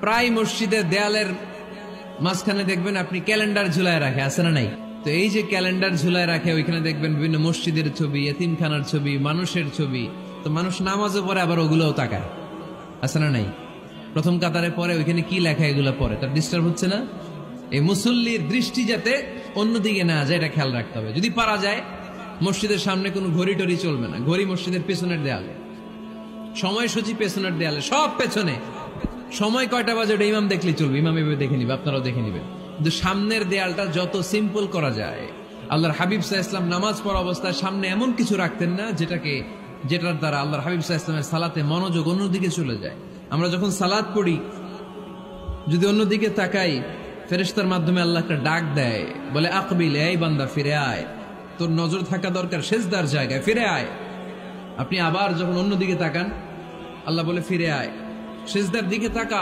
প্রায় মসজিদের দেয়ালের মাঝখানে দেখবেন আপনি ক্যালেন্ডার ঝুলায় রাখে, আছে না নাই? তো এই যে ক্যালেন্ডার ঝুলায় রাখে, ওইখানে দেখবেন বিভিন্ন মসজিদের ছবি, এতিমখানার ছবি, মানুষের ছবি। তো মানুষ নামাজও পড়ে, আবার ওগুলোও তাকায়, আছে না নাই? প্রথম কাতারে পরে ওইখানে কি লেখা এগুলো পরে, তার ডিস্টার্ব হচ্ছে না? এই মুসল্লির দৃষ্টি যাতে অন্যদিকে না যায়, এটা খেয়াল রাখতে হবে। যদি পারা যায়, মসজিদের সামনে কোনো ঘড়ি টড়ি চলবে না। ঘড়ি মসজিদের পেছনের দেয়ালে, সময়সূচি পেছনের দেয়ালে, সব পেছনে। সময় কয়টা বাজে ওটা ইমাম দেখলে চলবে, ইমাম এভাবে দেখে নিবে, আপনারাও দেখে নিবেন। কিন্তু সামনের দেয়ালটা যত সিম্পল করা যায়। আল্লাহর হাবিব সাল্লাল্লাহু আলাইহি ওয়াসাল্লাম নামাজ পড়া অবস্থায় সামনে এমন কিছু রাখতেন না যেটার দ্বারা আল্লাহর হাবিব সাল্লাল্লাহু আলাইহি ওয়াসাল্লামের সালাতে মনোযোগ অন্যদিকে চলে যায়। আমরা যখন সালাত পড়ি, যদি অন্যদিকে তাকাই, ফেরেশতার মাধ্যমে আল্লাহ একটা ডাক দেয়, বলে আকবিল, এই বান্দা ফিরে আয়, তোর নজর থাকা দরকার সিজদার জায়গায়, ফিরে আয়। আপনি আবার যখন অন্যদিকে তাকান, আল্লাহ বলে ফিরে আয়, সিজদার দিকে তাকা।